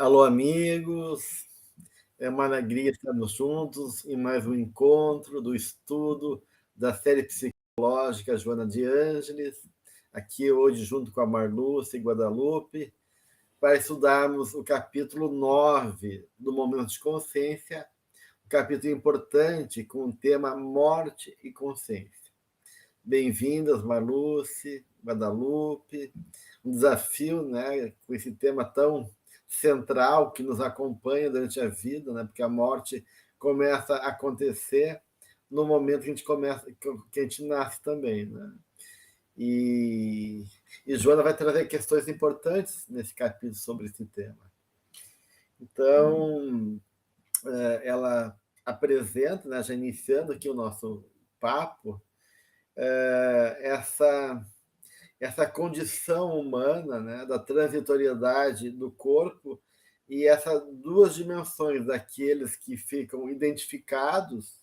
Alô, amigos. É uma alegria estarmos juntos em mais um encontro do estudo da série psicológica Joana de Ângeles, aqui hoje junto com a Marluce e Guadalupe, para estudarmos o capítulo 9 do Momento de Consciência, um capítulo importante com o tema Morte e Consciência. Bem-vindas, Marluce, Guadalupe. Um desafio, né, com esse tema tão central que nos acompanha durante a vida, né, porque a morte começa a acontecer no momento que a gente nasce também, né? E Joana vai trazer questões importantes nesse capítulo sobre esse tema. Então, ela apresenta, né, já iniciando aqui o nosso papo, essa condição humana, né, da transitoriedade do corpo e essas duas dimensões daqueles que ficam identificados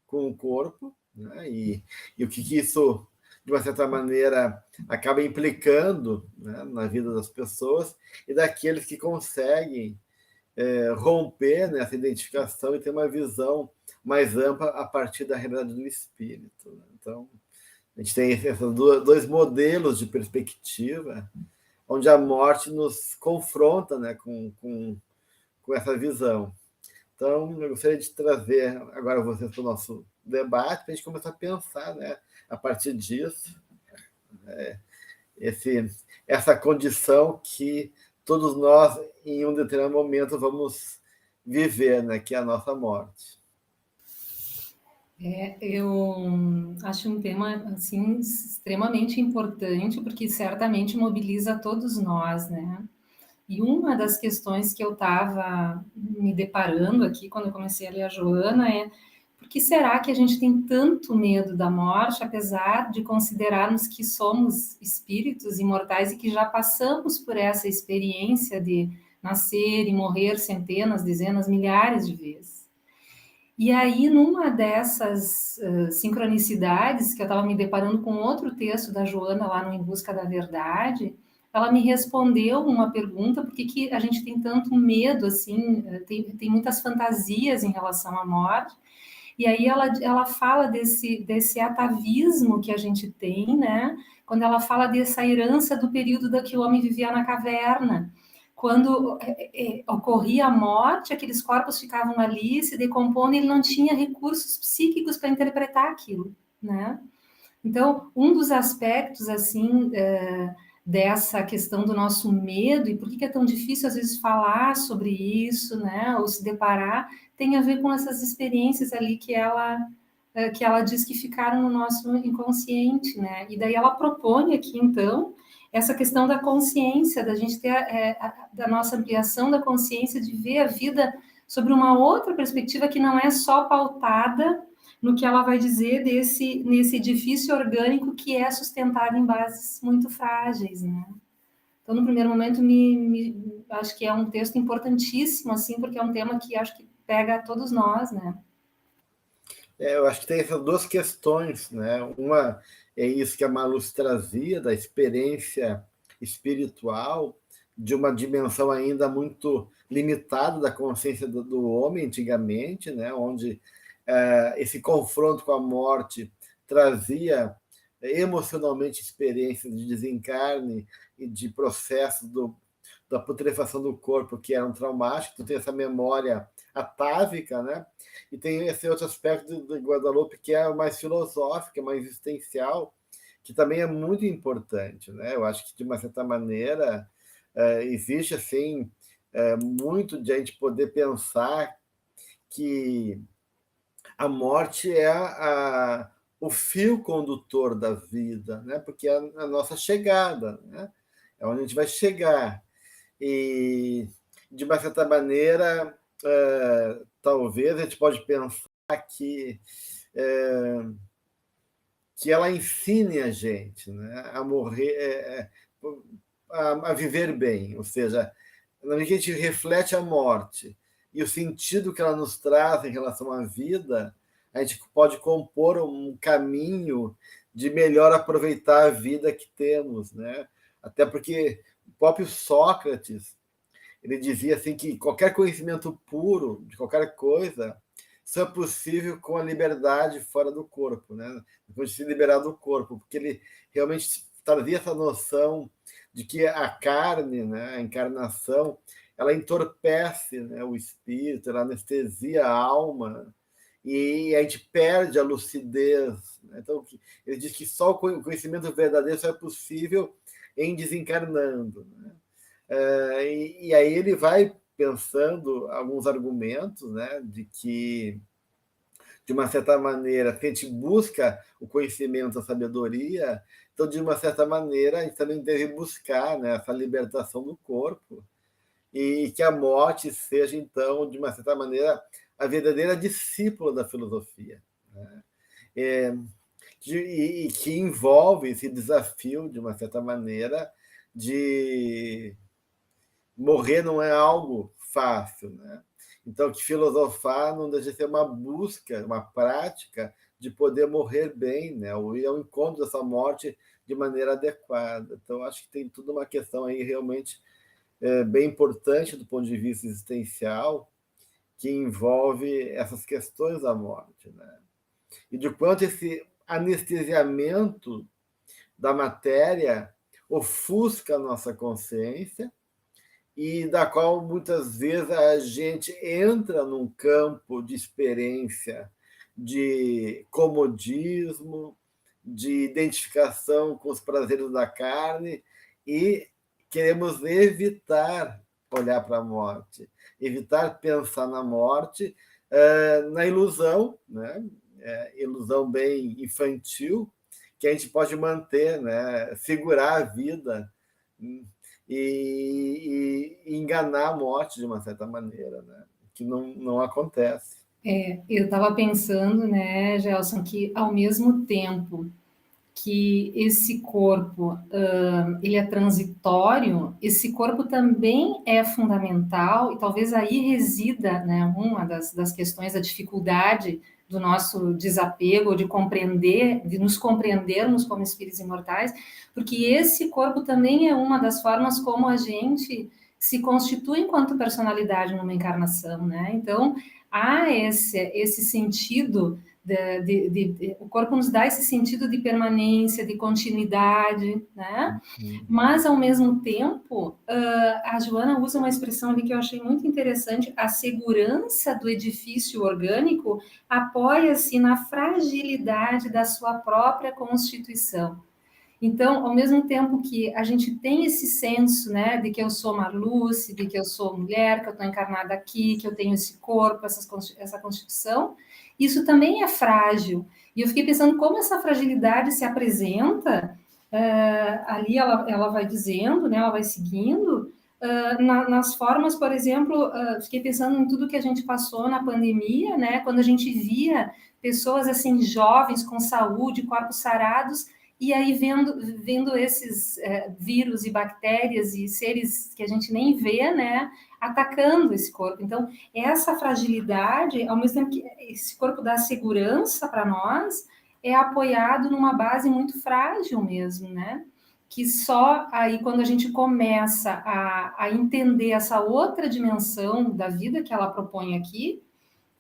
com o corpo, né, e o que isso, de uma certa maneira, acaba implicando, né, na vida das pessoas, e daqueles que conseguem romper nessa identificação e ter uma visão mais ampla a partir da realidade do espírito, né? Então, a gente tem esses dois modelos de perspectiva, onde a morte nos confronta, né, com essa visão. Então, eu gostaria de trazer agora vocês para o nosso debate, para a gente começar a pensar, né, a partir disso, essa condição que todos nós, em um determinado momento, vamos viver, né, que é a nossa morte. Eu acho um tema assim extremamente importante, porque certamente mobiliza todos nós, né? E uma das questões que eu estava me deparando aqui quando eu comecei a ler a Joana é por que será que a gente tem tanto medo da morte, apesar de considerarmos que somos espíritos imortais e que já passamos por essa experiência de nascer e morrer centenas, dezenas, milhares de vezes? E aí, numa dessas sincronicidades, que eu estava me deparando com outro texto da Joana lá no Em Busca da Verdade, ela me respondeu uma pergunta, por que a gente tem tanto medo, assim, tem muitas fantasias em relação à morte, e aí ela fala desse atavismo que a gente tem, né, quando ela fala dessa herança do período da que o homem vivia na caverna, quando ocorria a morte, aqueles corpos ficavam ali se decompondo e ele não tinha recursos psíquicos para interpretar aquilo, né? Então, um dos aspectos, assim, dessa questão do nosso medo e por que é tão difícil, às vezes, falar sobre isso, né, ou se deparar, tem a ver com essas experiências ali que ela diz que ficaram no nosso inconsciente, né? E daí ela propõe aqui, então, essa questão da consciência, da gente ter da nossa ampliação da consciência, de ver a vida sobre uma outra perspectiva que não é só pautada no que ela vai dizer nesse edifício orgânico que é sustentado em bases muito frágeis, né? Então, no primeiro momento, acho que é um texto importantíssimo, assim, porque é um tema que acho que pega a todos nós, né? Eu acho que tem essas duas questões, né? Uma é isso que a Malus trazia, da experiência espiritual, de uma dimensão ainda muito limitada da consciência do homem antigamente, né? Onde esse confronto com a morte trazia emocionalmente experiências de desencarne e de processo da putrefação do corpo que eram traumáticos. Tu tem essa memória atávica, né? E tem esse outro aspecto do Guadalupe que é mais filosófico, mais existencial, que também é muito importante, né? Eu acho que, de uma certa maneira, existe, assim, muito de a gente poder pensar que a morte é o fio condutor da vida, né? Porque é a nossa chegada, né? É onde a gente vai chegar. E, de uma certa maneira, talvez a gente pode pensar que ela ensine a gente, né, a morrer, a viver bem, ou seja, na medida que a gente reflete a morte e o sentido que ela nos traz em relação à vida, a gente pode compor um caminho de melhor aproveitar a vida que temos, né? Até porque o próprio Sócrates ele dizia assim que qualquer conhecimento puro de qualquer coisa só é possível com a liberdade fora do corpo, né? Depois de se liberar do corpo, porque ele realmente trazia essa noção de que a carne, né, a encarnação, ela entorpece, né, o espírito, ela anestesia a alma, e a gente perde a lucidez, né? Então, ele diz que só o conhecimento verdadeiro só é possível em desencarnando, né? E aí ele vai pensando alguns argumentos, né, de que, de uma certa maneira, se a gente busca o conhecimento, a sabedoria, então, de uma certa maneira, a gente também deve buscar, né, essa libertação do corpo, e que a morte seja, então, de uma certa maneira, a verdadeira discípula da filosofia, né? É, e que envolve esse desafio, de uma certa maneira, de morrer não é algo fácil, né? Então, que filosofar não deixa de ser uma busca, uma prática de poder morrer bem, né? Ou ir ao encontro dessa morte de maneira adequada. Então, acho que tem tudo uma questão aí realmente bem importante do ponto de vista existencial, que envolve essas questões da morte, né? E de quanto esse anestesiamento da matéria ofusca a nossa consciência, e da qual muitas vezes a gente entra num campo de experiência de comodismo, de identificação com os prazeres da carne, e queremos evitar olhar para a morte, evitar pensar na morte, na ilusão, né? Ilusão bem infantil, que a gente pode manter, né? Segurar a vida e enganar a morte de uma certa maneira, né? Que não acontece. Eu estava pensando, né, Gelson, que ao mesmo tempo que esse corpo ele é transitório, esse corpo também é fundamental, e talvez aí resida, né, uma das questões da dificuldade do nosso desapego, de compreender, de nos compreendermos como espíritos imortais, porque esse corpo também é uma das formas como a gente se constitui enquanto personalidade numa encarnação, né? Então, há esse sentido o corpo nos dá esse sentido de permanência, de continuidade, né? Mas, ao mesmo tempo, a Joana usa uma expressão ali que eu achei muito interessante: a segurança do edifício orgânico apoia-se na fragilidade da sua própria constituição. Então, ao mesmo tempo que a gente tem esse senso, né, de que eu sou Marluce, de que eu sou mulher, que eu estou encarnada aqui, que eu tenho esse corpo, essa constituição, isso também é frágil. E eu fiquei pensando como essa fragilidade se apresenta, ali ela vai dizendo, né, ela vai seguindo, nas formas, por exemplo, fiquei pensando em tudo que a gente passou na pandemia, né, quando a gente via pessoas assim jovens, com saúde, corpos sarados, e aí vendo esses vírus e bactérias e seres que a gente nem vê, né, atacando esse corpo. Então, essa fragilidade, ao mesmo tempo que esse corpo dá segurança para nós, é apoiado numa base muito frágil mesmo, né? Que só aí, quando a gente começa a entender essa outra dimensão da vida que ela propõe aqui,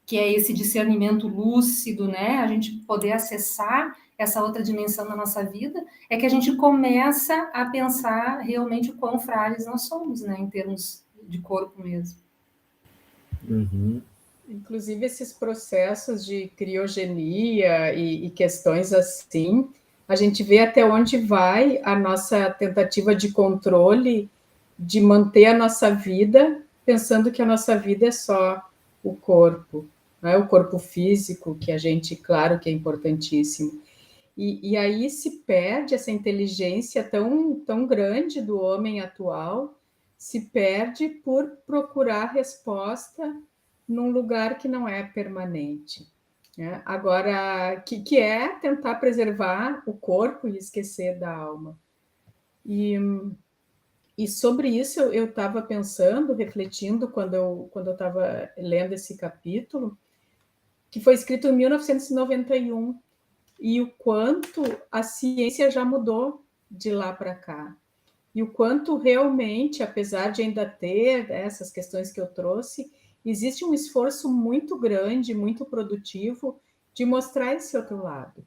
que é esse discernimento lúcido, né? A gente poder acessar essa outra dimensão da nossa vida, é que a gente começa a pensar realmente o quão frágeis nós somos, né? Em termos de corpo mesmo. Uhum. Inclusive, esses processos de criogenia e questões assim, a gente vê até onde vai a nossa tentativa de controle, de manter a nossa vida, pensando que a nossa vida é só o corpo, não é o corpo físico, que a gente, claro que é importantíssimo. E aí se perde essa inteligência tão grande do homem atual, se perde por procurar resposta num lugar que não é permanente, né? Agora, que é tentar preservar o corpo e esquecer da alma. E sobre isso eu estava pensando, refletindo, quando eu estava lendo esse capítulo, que foi escrito em 1991, e o quanto a ciência já mudou de lá para cá. e o quanto realmente, apesar de ainda ter essas questões que eu trouxe, existe um esforço muito grande, muito produtivo de mostrar esse outro lado.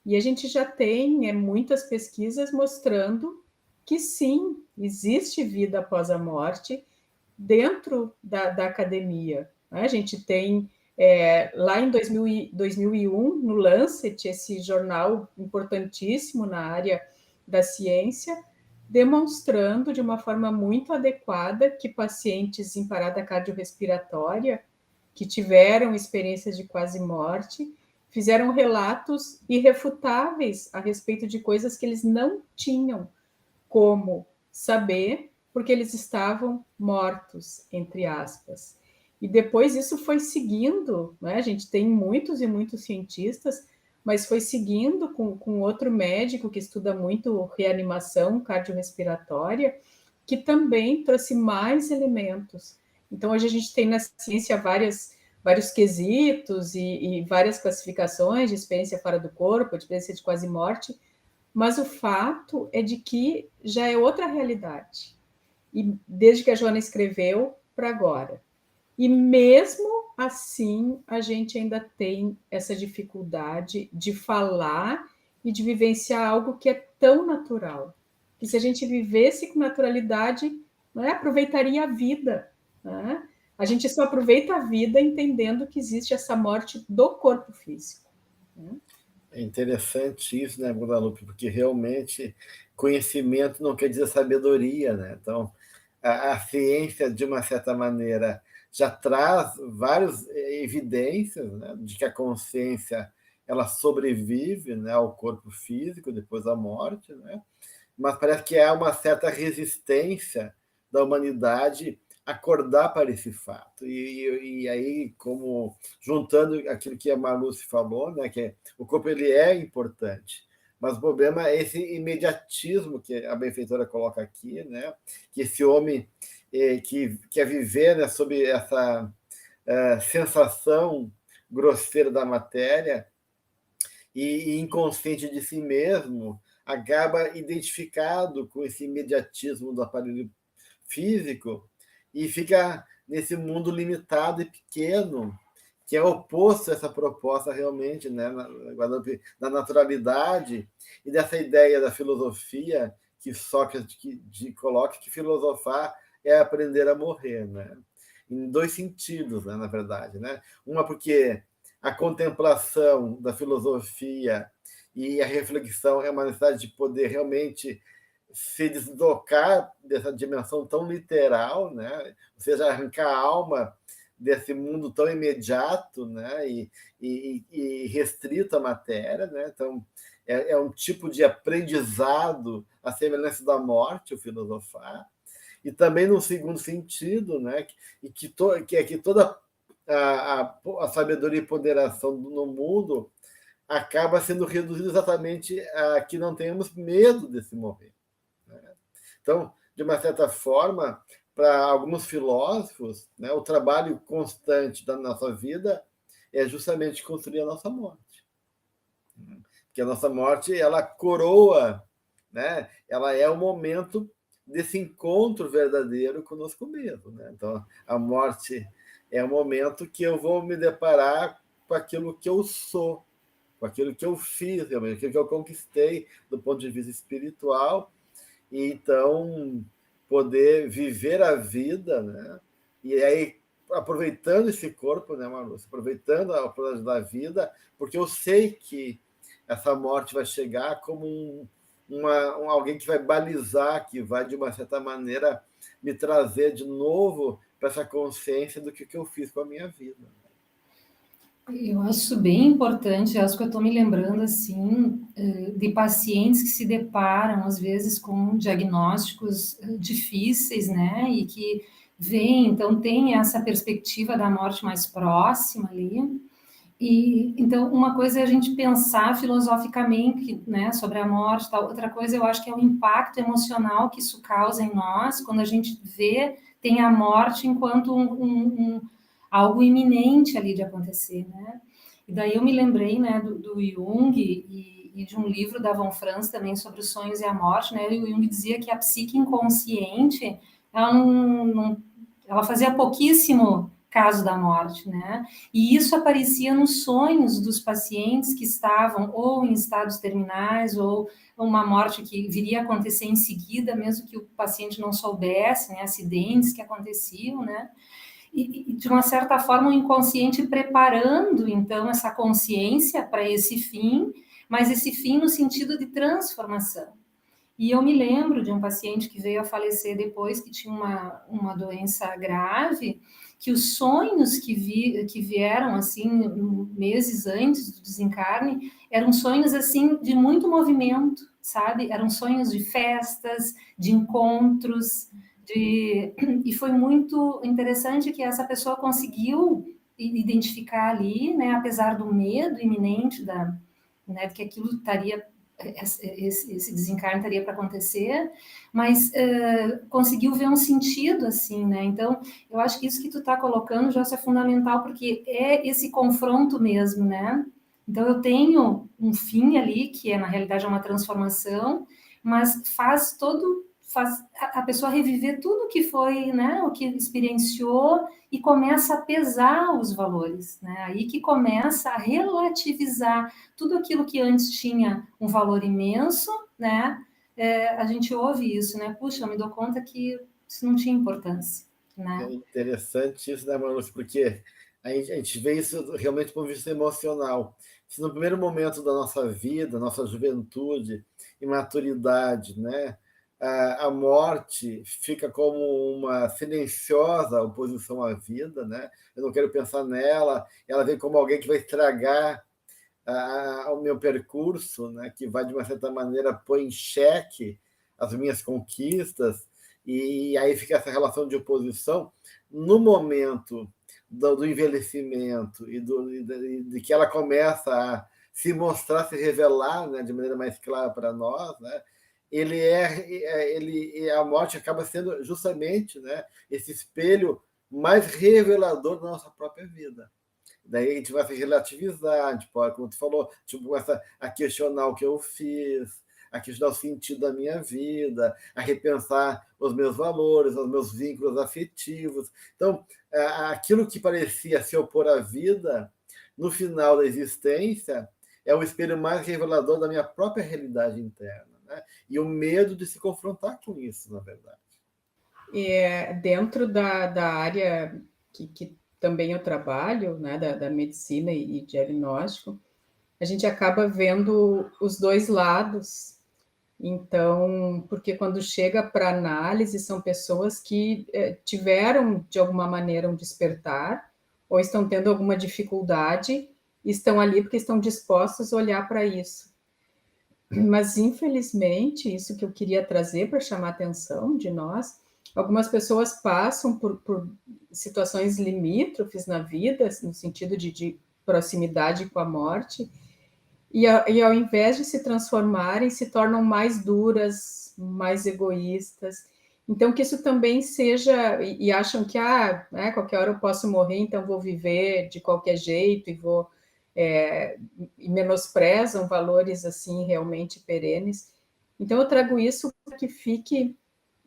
E a gente já tem muitas pesquisas mostrando que sim, existe vida após a morte dentro da academia. A gente tem, lá em 2001, no Lancet, esse jornal importantíssimo na área da ciência, demonstrando de uma forma muito adequada que pacientes em parada cardiorrespiratória que tiveram experiências de quase morte fizeram relatos irrefutáveis a respeito de coisas que eles não tinham como saber, porque eles estavam mortos, entre aspas. E depois isso foi seguindo, né? A gente tem muitos e muitos cientistas, mas foi seguindo com outro médico que estuda muito reanimação cardiorrespiratória, que também trouxe mais elementos. Então, hoje a gente tem na ciência vários quesitos e várias classificações de experiência fora do corpo, de experiência de quase morte, mas o fato é de que já é outra realidade. E desde que a Joana escreveu para agora. E mesmo assim, a gente ainda tem essa dificuldade de falar e de vivenciar algo que é tão natural. Que se a gente vivesse com naturalidade, né, aproveitaria a vida. Né? A gente só aproveita a vida entendendo que existe essa morte do corpo físico. Né? É interessante isso, né, Guadalupe? Porque realmente conhecimento não quer dizer sabedoria, né? Então, a ciência, de uma certa maneira, já traz várias evidências, né, de que a consciência ela sobrevive, né, ao corpo físico depois da morte, né? Mas parece que há uma certa resistência da humanidade acordar para esse fato. E aí, como juntando aquilo que a Maluce falou, né, que o corpo ele é importante, mas o problema é esse imediatismo que a benfeitora coloca aqui, né, que esse homem que quer viver, né, sob essa sensação grosseira da matéria e inconsciente de si mesmo, acaba identificado com esse imediatismo do aparelho físico e fica nesse mundo limitado e pequeno, que é oposto a essa proposta realmente, né, da naturalidade e dessa ideia da filosofia que Sócrates coloca que filosofar é aprender a morrer, né? Em dois sentidos, né, na verdade, né? Uma porque a contemplação da filosofia e a reflexão é uma necessidade de poder realmente se deslocar dessa dimensão tão literal, né? Ou seja, arrancar a alma desse mundo tão imediato, né? E restrito à matéria, né? Então, é um tipo de aprendizado à semelhança da morte, o filosofar. E também, no segundo sentido, né? Que toda a sabedoria e ponderação no mundo acaba sendo reduzida exatamente a que não tenhamos medo desse morrer. Então, de uma certa forma, para alguns filósofos, né, o trabalho constante da nossa vida é justamente construir a nossa morte. Porque a nossa morte, ela coroa, né? Ela é o momento desse encontro verdadeiro conosco mesmo. Né? Então, a morte é o momento que eu vou me deparar com aquilo que eu sou, com aquilo que eu fiz, realmente, aquilo que eu conquistei do ponto de vista espiritual, e então poder viver a vida, né? E aí aproveitando esse corpo, né, Marúcia? Aproveitando a oportunidade da vida, porque eu sei que essa morte vai chegar como alguém que vai balizar, que vai, de uma certa maneira, me trazer de novo para essa consciência do que eu fiz com a minha vida. Eu acho bem importante, acho que eu estou me lembrando, assim, de pacientes que se deparam, às vezes, com diagnósticos difíceis, né, e que vêm, então, tem essa perspectiva da morte mais próxima ali, e, então, uma coisa é a gente pensar filosoficamente, né, sobre a morte, tal. Outra coisa eu acho que é o impacto emocional que isso causa em nós, quando a gente vê, tem a morte enquanto algo iminente ali de acontecer, né? E daí eu me lembrei, né, do Jung e de um livro da Von Franz também sobre os sonhos e a morte, né? O Jung dizia que a psique inconsciente, ela fazia pouquíssimo caso da morte, né? E isso aparecia nos sonhos dos pacientes que estavam ou em estados terminais ou uma morte que viria a acontecer em seguida, mesmo que o paciente não soubesse, né? Acidentes que aconteciam, né? E de uma certa forma, o inconsciente preparando, então, essa consciência para esse fim, mas esse fim no sentido de transformação. E eu me lembro de um paciente que veio a falecer depois, que tinha uma doença grave, que os sonhos que vieram, assim, meses antes do desencarne, eram sonhos, assim, de muito movimento, sabe? Eram sonhos de festas, de encontros, e foi muito interessante que essa pessoa conseguiu identificar ali, né, apesar do medo iminente né, de que aquilo estaria, esse desencarne estaria para acontecer, mas conseguiu ver um sentido assim, né? Então, eu acho que isso que tu está colocando, Jossa, é fundamental, porque é esse confronto mesmo, né? Então, eu tenho um fim ali, que na realidade é uma transformação, mas faz a pessoa reviver tudo o que foi, né, o que experienciou e começa a pesar os valores, né? Aí que começa a relativizar tudo aquilo que antes tinha um valor imenso, né? A gente ouve isso, né? Puxa, eu me dou conta que isso não tinha importância, É né? interessante isso, né, Manu? Porque a gente vê isso realmente do ponto de vista emocional. Se no primeiro momento da nossa vida, nossa juventude e maturidade, né, a morte fica como uma silenciosa oposição à vida, né? Eu não quero pensar nela, ela vem como alguém que vai estragar o meu percurso, né, que vai, de uma certa maneira, pôr em xeque as minhas conquistas, e aí fica essa relação de oposição. No momento do envelhecimento e de que ela começa a se mostrar, se revelar, né, de maneira mais clara para nós, né, a morte acaba sendo justamente, né, esse espelho mais revelador da nossa própria vida. Daí a gente vai se relativizar, a gente pode, como tu falou, tipo, começa a questionar o que eu fiz, a questionar o sentido da minha vida, a repensar os meus valores, os meus vínculos afetivos. Então, aquilo que parecia se opor à vida, no final da existência, é o espelho mais revelador da minha própria realidade interna, né? E o medo de se confrontar com isso, na verdade. Dentro da área que também eu trabalho, né, da medicina e diagnóstico, a gente acaba vendo os dois lados. Então, porque quando chega para análise, são pessoas que tiveram, de alguma maneira, um despertar, ou estão tendo alguma dificuldade, e estão ali porque estão dispostos a olhar para isso. Mas, infelizmente, isso que eu queria trazer para chamar a atenção de nós, algumas pessoas passam por situações limítrofes na vida, no sentido de proximidade com a morte, e ao invés de se transformarem, se tornam mais duras, mais egoístas. Então, que isso também seja, e acham que, qualquer hora eu posso morrer, então vou viver de qualquer jeito, e menosprezam valores, assim, realmente perenes. Então, eu trago isso para que fique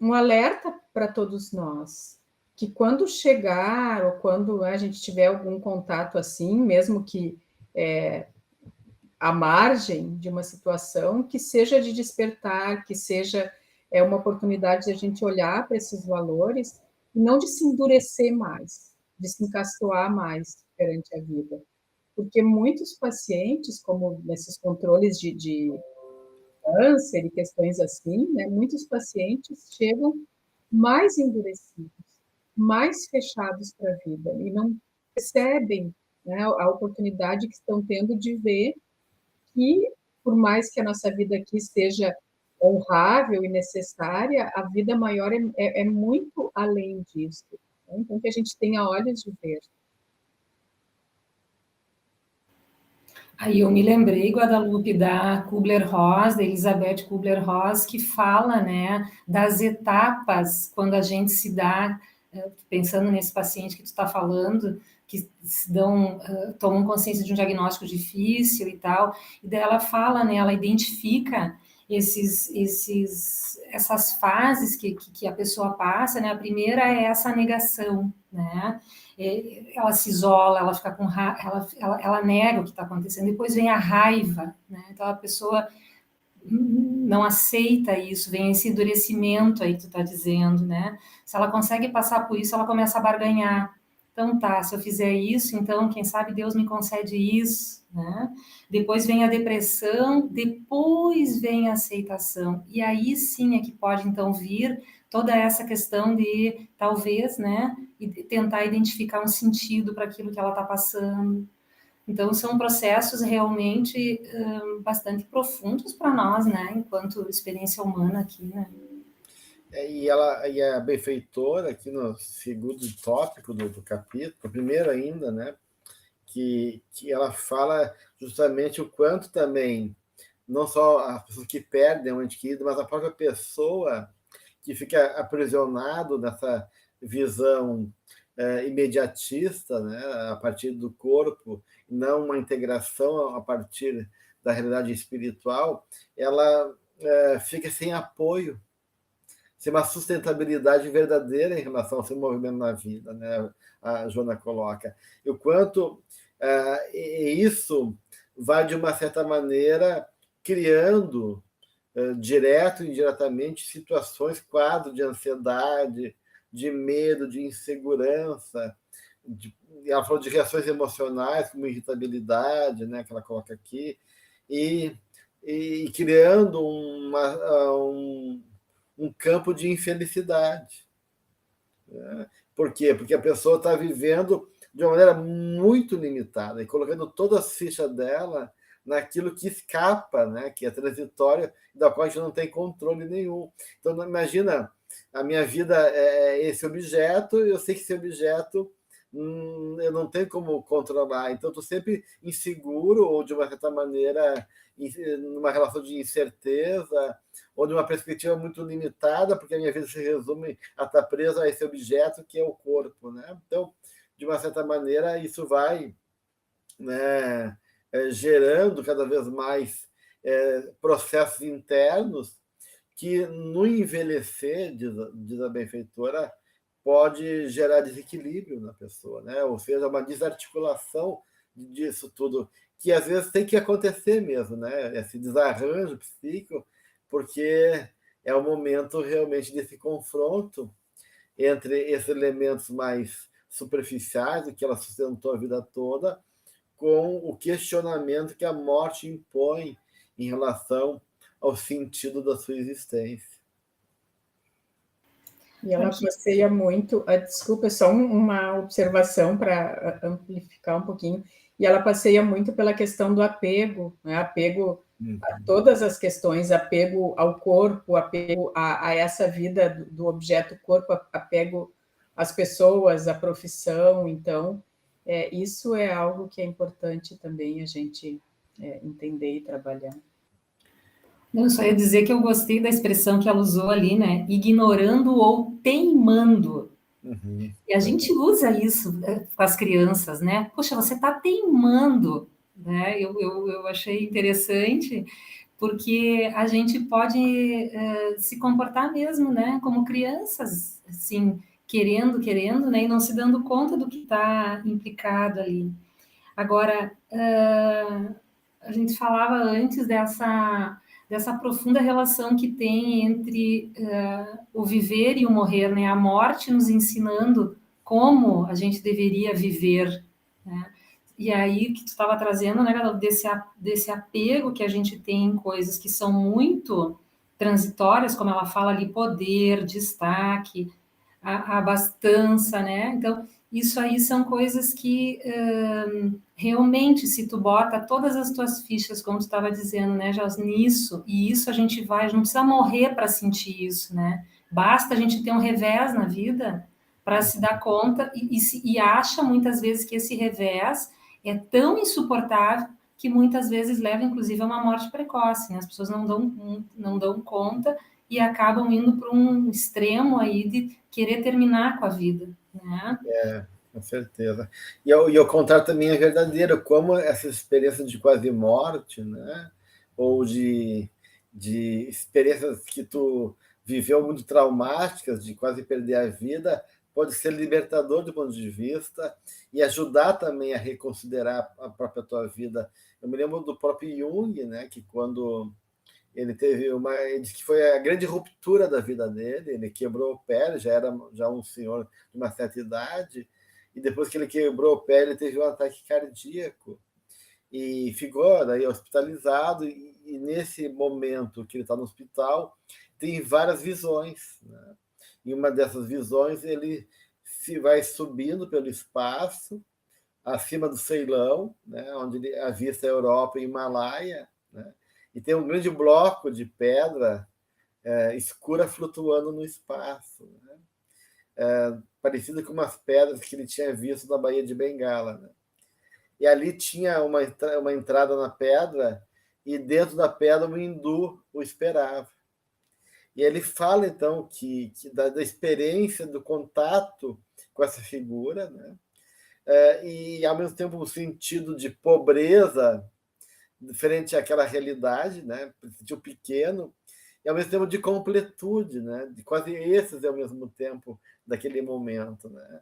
um alerta para todos nós, que quando chegar, ou quando a gente tiver algum contato assim, mesmo que à margem de uma situação, que seja de despertar, que seja uma oportunidade de a gente olhar para esses valores e não de se endurecer mais, de se encastoar mais perante a vida. Porque muitos pacientes, como nesses controles de câncer e questões assim, né, muitos pacientes chegam mais endurecidos, mais fechados para a vida e não percebem, né, a oportunidade que estão tendo de ver que, por mais que a nossa vida aqui seja honrável e necessária, a vida maior é muito além disso. Né? Então, que a gente tenha olhos de ver. Aí eu me lembrei, Guadalupe, da Kubler-Ross, da Elizabeth Kubler-Ross, que fala, né, das etapas quando a gente se dá, pensando nesse paciente que tu está falando, que se dão, tomam consciência de um diagnóstico difícil e tal, e daí ela fala, né, ela identifica essas fases que a pessoa passa, né? A primeira é essa negação, né? Ela se isola, ela fica com ela nega o que está acontecendo, depois vem a raiva, né? Então a pessoa não aceita isso, vem esse endurecimento aí que tu está dizendo, né? Se ela consegue passar por isso, ela começa a barganhar. Então tá, se eu fizer isso, então quem sabe Deus me concede isso, né? Depois vem a depressão, depois vem a aceitação. E aí sim é que pode então vir toda essa questão de talvez, né, tentar identificar um sentido para aquilo que ela está passando. Então, são processos realmente bastante profundos para nós, né, enquanto experiência humana aqui, né? E a benfeitora, aqui no segundo tópico do capítulo, primeiro ainda, né, que ela fala justamente o quanto também, não só as pessoas que perdem um ente querido, mas a própria pessoa que fica aprisionado nessa visão imediatista, né, a partir do corpo, não uma integração a partir da realidade espiritual, ela fica sem apoio, sem uma sustentabilidade verdadeira em relação ao seu movimento na vida, né? A Joana coloca. E o quanto isso vai, de uma certa maneira, criando, direto e indiretamente, situações, quadros de ansiedade, de medo, de insegurança. Ela falou de reações emocionais, como irritabilidade, né, que ela coloca aqui, e criando um campo de infelicidade. Né? Por quê? Porque a pessoa está vivendo de uma maneira muito limitada e colocando todas as fichas dela naquilo que escapa, né? Que é transitório, da qual a gente não tem controle nenhum. Então, imagina, a minha vida é esse objeto, eu sei que esse objeto eu não tenho como controlar, então estou sempre inseguro ou, de uma certa maneira, numa relação de incerteza ou de uma perspectiva muito limitada, porque a minha vida se resume a estar presa a esse objeto que é o corpo, né? Então, de uma certa maneira, isso vai, né, gerando cada vez mais processos internos que, no envelhecer, diz a benfeitora, pode gerar desequilíbrio na pessoa, né? Ou seja, uma desarticulação disso tudo, que às vezes tem que acontecer mesmo, né? Esse desarranjo psíquico, porque é o momento realmente desse confronto entre esses elementos mais superficiais, do que ela sustentou a vida toda, com o questionamento que a morte impõe em relação ao sentido da sua existência. E ela passeia muito, desculpa, só uma observação para amplificar um pouquinho, e ela passeia muito pela questão do apego, né? Apego a todas as questões, apego ao corpo, apego a essa vida do objeto corpo, apego às pessoas, à profissão. Então, isso é algo que é importante também a gente entender e trabalhar. Eu só ia dizer que eu gostei da expressão que ela usou ali, né? Ignorando ou teimando. Uhum. E a gente usa isso com as crianças, né? Poxa, você está teimando, né? Eu achei interessante, porque a gente pode se comportar mesmo, né? Como crianças, assim, querendo, né? E não se dando conta do que está implicado ali. Agora, a gente falava antes dessa profunda relação que tem entre o viver e o morrer, né? A morte nos ensinando como a gente deveria viver, né? E aí que tu estava trazendo, né, desse apego que a gente tem em coisas que são muito transitórias, como ela fala ali, poder, destaque, a abastança, né? Então, isso aí são coisas que realmente, se tu bota todas as tuas fichas, como tu estava dizendo, né, Jos, nisso, e isso a gente não precisa morrer para sentir isso, né? Basta a gente ter um revés na vida para se dar conta e acha muitas vezes que esse revés é tão insuportável que muitas vezes leva, inclusive, a uma morte precoce, né? As pessoas não dão conta e acabam indo para um extremo aí de querer terminar com a vida, né? Com certeza. E o contrário também é verdadeiro, como essa experiência de quase morte, né? Ou de experiências que tu viveu muito traumáticas, de quase perder a vida, pode ser libertador do ponto de vista e ajudar também a reconsiderar a própria tua vida. Eu me lembro do próprio Jung, né? Que quando ele teve ele disse que foi a grande ruptura da vida dele, ele quebrou o pé, ele já era já um senhor de uma certa idade, e depois que ele quebrou o pé, ele teve um ataque cardíaco e ficou daí hospitalizado, e nesse momento que ele está no hospital, tem várias visões, né? E uma dessas visões, ele se vai subindo pelo espaço, acima do Ceilão, né? Onde ele avista a Europa e Himalaia, né? E tem um grande bloco de pedra escura flutuando no espaço, né? Parecido com umas pedras que ele tinha visto na Baía de Bengala, né? E ali tinha uma entrada na pedra, e dentro da pedra um hindu o esperava. E ele fala, então, que da experiência do contato com essa figura, né? E, ao mesmo tempo, o sentido de pobreza frente àquela realidade, né? Sentiu pequeno, e, ao mesmo tempo, de completude, né? De quase êxtase, ao mesmo tempo, daquele momento, né?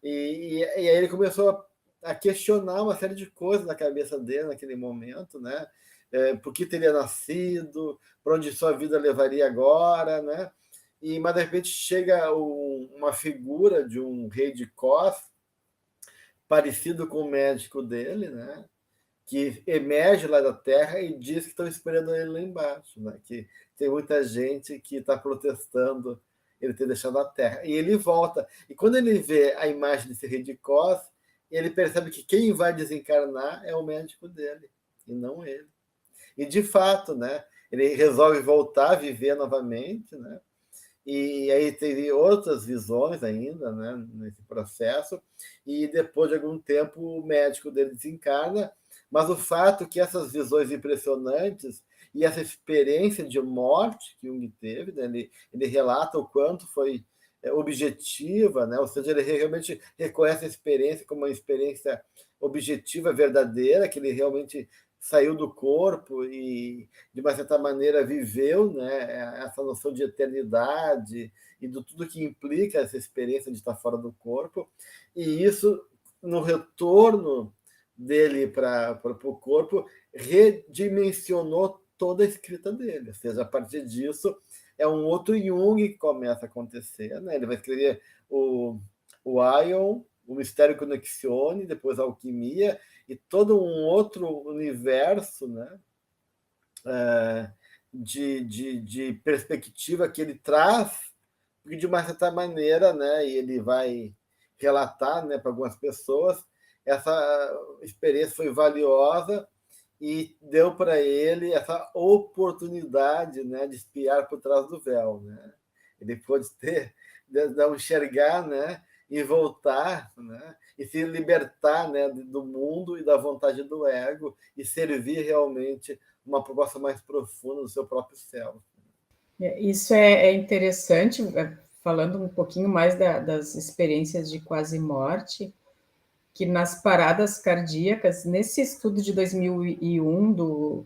E aí ele começou a questionar uma série de coisas na cabeça dele naquele momento, né? Por que teria nascido, para onde sua vida levaria agora, né? Mas de repente chega uma figura de um rei de Cós, parecido com o médico dele, né? Que emerge lá da terra e diz que estão esperando ele lá embaixo, né? Que tem muita gente que está protestando ele ter deixado a terra. E ele volta. E quando ele vê a imagem desse rei de Cós, ele percebe que quem vai desencarnar é o médico dele, e não ele. E, de fato, né? Ele resolve voltar a viver novamente, né? E aí teve outras visões ainda, né, nesse processo, e depois de algum tempo o médico dele desencarna, mas o fato que essas visões impressionantes e essa experiência de morte que Jung teve, né, ele relata o quanto foi objetiva, né, ou seja, ele realmente reconhece a experiência como uma experiência objetiva, verdadeira, que ele realmente saiu do corpo e, de uma certa maneira, viveu, né, essa noção de eternidade e de tudo que implica essa experiência de estar fora do corpo. E isso, no retorno dele para o corpo, redimensionou toda a escrita dele. Ou seja, a partir disso, é um outro Jung que começa a acontecer, né? Ele vai escrever o Aion, o Mistério Connexione, depois a Alquimia, e todo um outro universo, né? De perspectiva que ele traz, porque, de uma certa maneira, né? E ele vai relatar, né, para algumas pessoas, essa experiência foi valiosa e deu para ele essa oportunidade, né, de espiar por trás do véu, né? Ele pôde enxergar, né, e voltar, né, e se libertar, né, do mundo e da vontade do ego e servir realmente uma proposta mais profunda do seu próprio céu. Isso é interessante, falando um pouquinho mais das experiências de quase morte, que nas paradas cardíacas, nesse estudo de 2001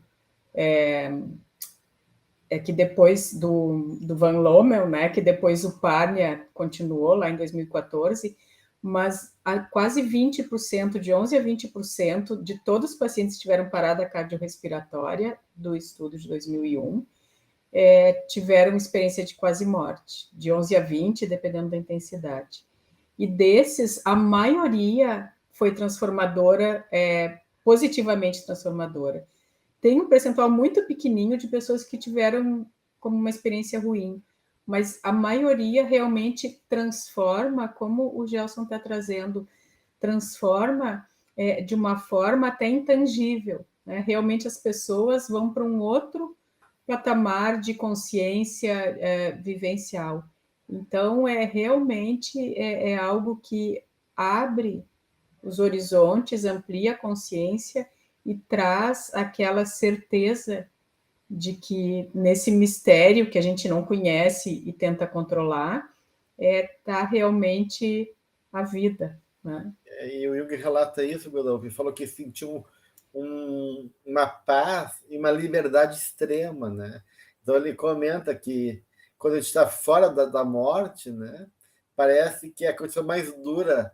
que depois do Van Lommel, né, que depois o Parnia continuou lá em 2014, mas quase 20%, de 11% a 20% de todos os pacientes que tiveram parada cardiorrespiratória do estudo de 2001 tiveram experiência de quase morte, de 11% a 20%, dependendo da intensidade. E desses, a maioria foi transformadora, positivamente transformadora. Tem um percentual muito pequenininho de pessoas que tiveram como uma experiência ruim, mas a maioria realmente transforma, como o Gelson está trazendo, transforma de uma forma até intangível, né? Realmente as pessoas vão para um outro patamar de consciência vivencial. Então, realmente algo que abre os horizontes, amplia a consciência e traz aquela certeza de que nesse mistério que a gente não conhece e tenta controlar, está realmente a vida. né? E o Jung relata isso, Godolphin, falou que sentiu uma paz e uma liberdade extrema, né? Então ele comenta que quando a gente está fora da morte, né, parece que a condição mais dura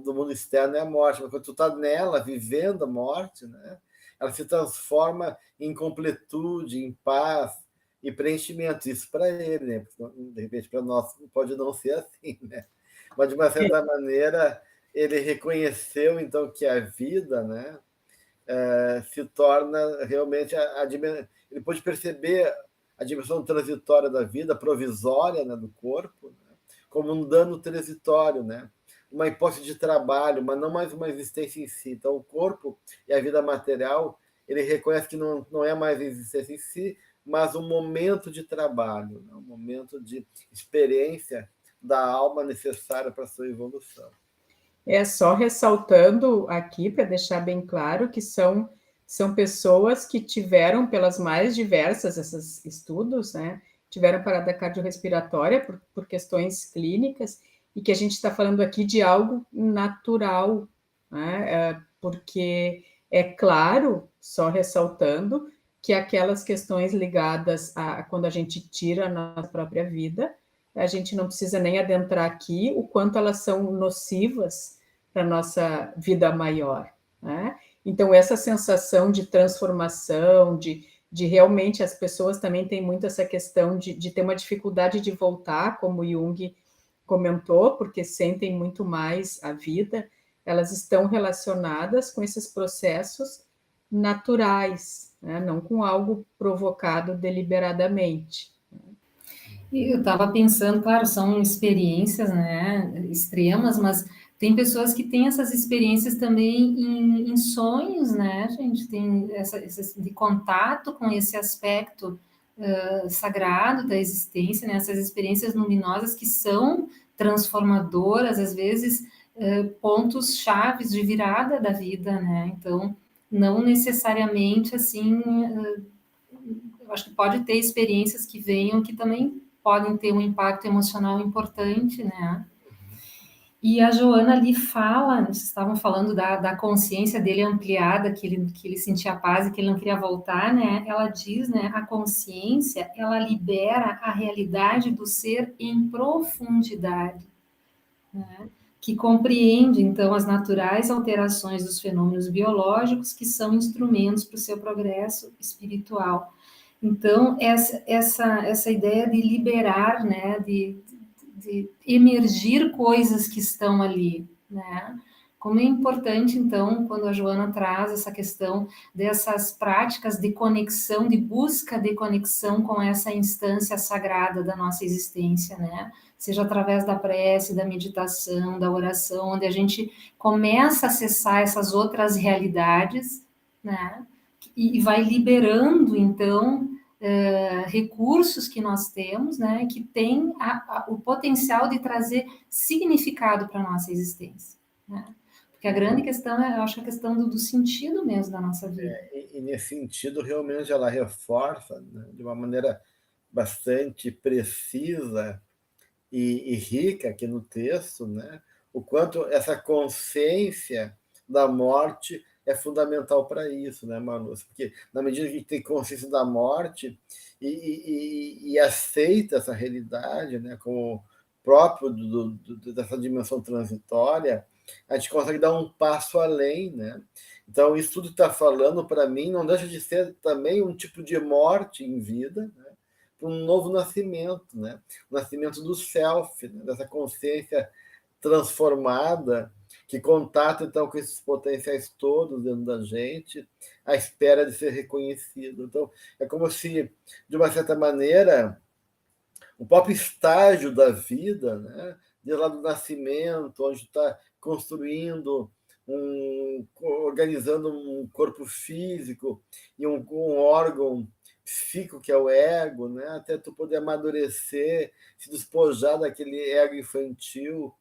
do mundo externo é a morte, mas quando tu está nela, vivendo a morte, né, ela se transforma em completude, em paz e preenchimento. Isso para ele, né? De repente para nós pode não ser assim, né? Mas de uma certa maneira ele reconheceu então que a vida, né, se torna realmente ele pode perceber a dimensão transitória da vida, provisória, né, do corpo, né, como um dano transitório, né, uma hipótese de trabalho, mas não mais uma existência em si. Então, o corpo e a vida material, ele reconhece que não é mais a existência em si, mas um momento de trabalho, né, um momento de experiência da alma necessária para a sua evolução. Só ressaltando aqui, para deixar bem claro, que são pessoas que tiveram, pelas mais diversas, esses estudos, né, tiveram parada cardiorrespiratória por questões clínicas, e que a gente está falando aqui de algo natural, né, porque é claro, só ressaltando, que aquelas questões ligadas a quando a gente tira a nossa própria vida, a gente não precisa nem adentrar aqui o quanto elas são nocivas para a nossa vida maior, né? Então, essa sensação de transformação, de realmente as pessoas também têm muito essa questão de ter uma dificuldade de voltar, como Jung comentou, porque sentem muito mais a vida, elas estão relacionadas com esses processos naturais, né? Não com algo provocado deliberadamente. E eu estava pensando, claro, são experiências, né, extremas, mas tem pessoas que têm essas experiências também em sonhos, né, gente? Tem de contato com esse aspecto sagrado da existência, né? Essas experiências luminosas que são transformadoras, às vezes, pontos chaves de virada da vida, né? Então, não necessariamente, assim, eu acho que pode ter experiências que venham que também podem ter um impacto emocional importante, né? E a Joana ali fala, vocês estavam falando da consciência dele ampliada, que ele sentia paz e que ele não queria voltar, né? Ela diz, né, a consciência, ela libera a realidade do ser em profundidade, né? Que compreende, então, as naturais alterações dos fenômenos biológicos que são instrumentos para o seu progresso espiritual. Então, essa ideia de liberar, né, de emergir coisas que estão ali, né? Como é importante, então, quando a Joana traz essa questão dessas práticas de conexão, de busca de conexão com essa instância sagrada da nossa existência, né? Seja através da prece, da meditação, da oração, onde a gente começa a acessar essas outras realidades, né? E vai liberando, então, recursos que nós temos, né, que tem o potencial de trazer significado para a nossa existência, né? Porque a grande questão eu acho, a questão do sentido mesmo da nossa vida. E nesse sentido, realmente, ela reforça, né, de uma maneira bastante precisa e rica aqui no texto, né, o quanto essa consciência da morte é fundamental para isso, né, Manu? Porque na medida que a gente tem consciência da morte e aceita essa realidade, né, como próprio dessa dimensão transitória, a gente consegue dar um passo além, né? Então, isso tudo está falando para mim não deixa de ser também um tipo de morte em vida, né? Para um novo nascimento, né? O nascimento do self, né? Dessa consciência transformada que contata então com esses potenciais todos dentro da gente, à espera de ser reconhecido. Então, é como se, de uma certa maneira, o próprio estágio da vida, né? Desde lá do nascimento, onde está construindo, organizando um corpo físico e um órgão psíquico, que é o ego, né? Até tu poder amadurecer, se despojar daquele ego infantil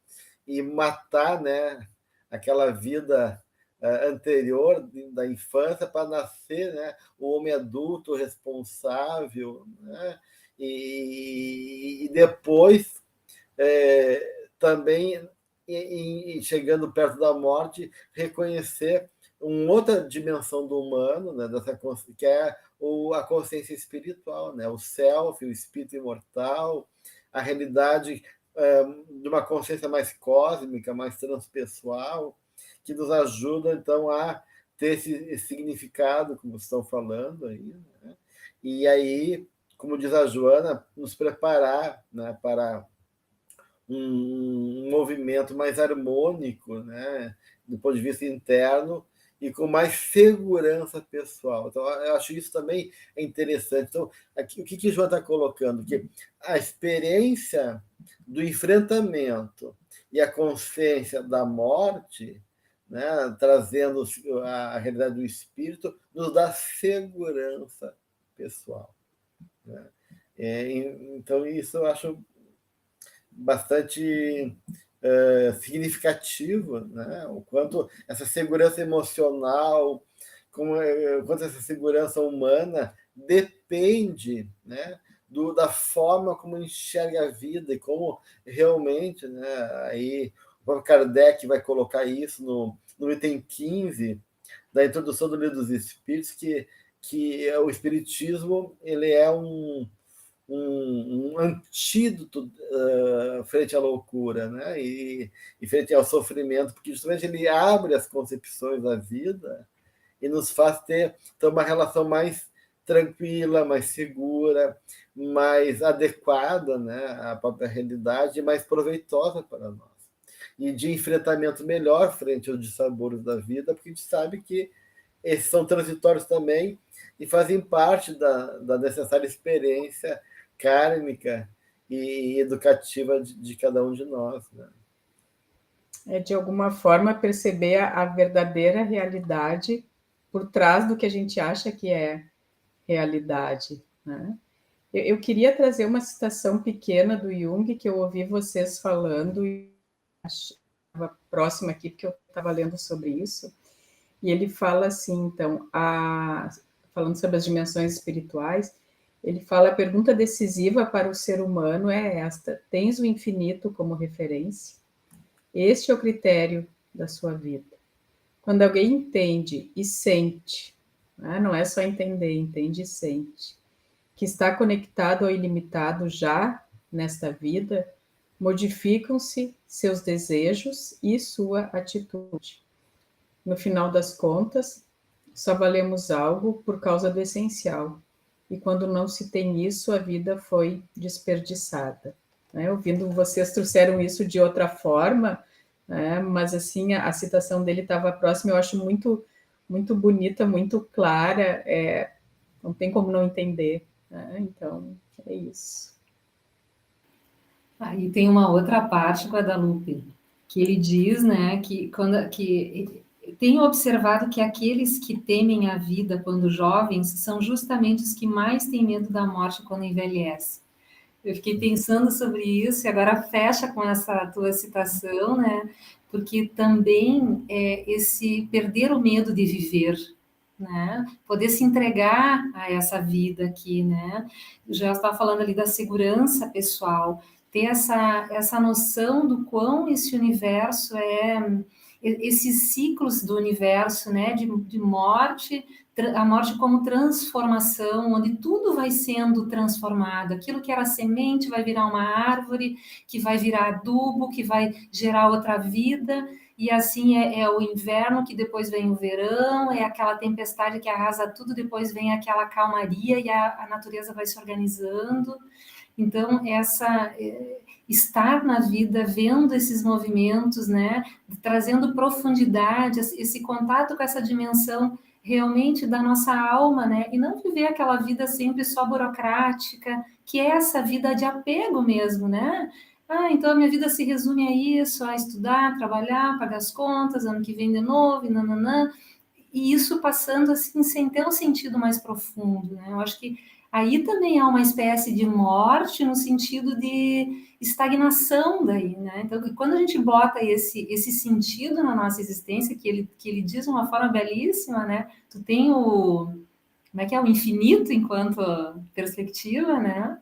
e matar, né, aquela vida anterior da infância para nascer, né, o homem adulto responsável, né, e depois também e chegando perto da morte, reconhecer uma outra dimensão do humano, né, que é a consciência espiritual, né, o self, o espírito imortal, a realidade de uma consciência mais cósmica, mais transpessoal, que nos ajuda, então, a ter esse significado, como estão falando aí, né? E aí, como diz a Joana, nos preparar, né, para um movimento mais harmônico, né, do ponto de vista interno, e com mais segurança pessoal. Então, eu acho isso também é interessante. Então, aqui, o que o João está colocando? Que a experiência do enfrentamento e a consciência da morte, né, trazendo a realidade do espírito, nos dá segurança pessoal, né? Então, isso eu acho bastante significativo, né? O quanto essa segurança emocional, o quanto essa segurança humana depende, né, da forma como enxerga a vida e como realmente, né, aí o próprio Kardec vai colocar isso no item 15 da introdução do Livro dos Espíritos, que o Espiritismo ele é um antídoto frente à loucura, né? E frente ao sofrimento, porque justamente ele abre as concepções da vida e nos faz ter então, uma relação mais tranquila, mais segura, mais adequada, né, à própria realidade e mais proveitosa para nós. E de enfrentamento melhor frente aos dissabores da vida, porque a gente sabe que esses são transitórios também e fazem parte da necessária experiência kármica e educativa de cada um de nós, né? É, de alguma forma, perceber a verdadeira realidade por trás do que a gente acha que é realidade, né? Eu queria trazer uma citação pequena do Jung, que eu ouvi vocês falando, e estava próxima aqui, porque eu estava lendo sobre isso, e ele fala assim, então, falando sobre as dimensões espirituais, ele fala: a pergunta decisiva para o ser humano é esta: tens o infinito como referência? Este é o critério da sua vida. Quando alguém entende e sente, né, não é só entender, entende e sente, que está conectado ao ilimitado já nesta vida, modificam-se seus desejos e sua atitude. No final das contas, só valemos algo por causa do essencial. E quando não se tem isso, a vida foi desperdiçada. Né? Ouvindo vocês trouxeram isso de outra forma, né? Mas assim, a citação dele estava próxima, eu acho muito, muito bonita, muito clara, não tem como não entender. Né? Então, é isso. Aí tem uma outra parte, Guadalupe, que ele diz, né, que tenho observado que aqueles que temem a vida quando jovens são justamente os que mais têm medo da morte quando envelhecem. Eu fiquei pensando sobre isso e agora fecha com essa tua citação, né? Porque também é esse perder o medo de viver, né? Poder se entregar a essa vida aqui, né? Já estava falando ali da segurança pessoal, ter essa noção do quão esse universo esses ciclos do universo, né? De morte, a morte como transformação, onde tudo vai sendo transformado. Aquilo que era semente vai virar uma árvore, que vai virar adubo, que vai gerar outra vida. E assim é o inverno, que depois vem o verão, é aquela tempestade que arrasa tudo, depois vem aquela calmaria e a natureza vai se organizando. Então, estar na vida, vendo esses movimentos, né, trazendo profundidade, esse contato com essa dimensão realmente da nossa alma, né, e não viver aquela vida sempre só burocrática, que é essa vida de apego mesmo, né? Então a minha vida se resume a isso, a estudar, trabalhar, pagar as contas, ano que vem de novo, e nananã, e isso passando assim, sem ter um sentido mais profundo, né? Eu acho que aí também há uma espécie de morte no sentido de estagnação daí, né? Então, quando a gente bota esse sentido na nossa existência, que ele diz de uma forma belíssima, né? Tu tem como é que é, o infinito enquanto perspectiva, né?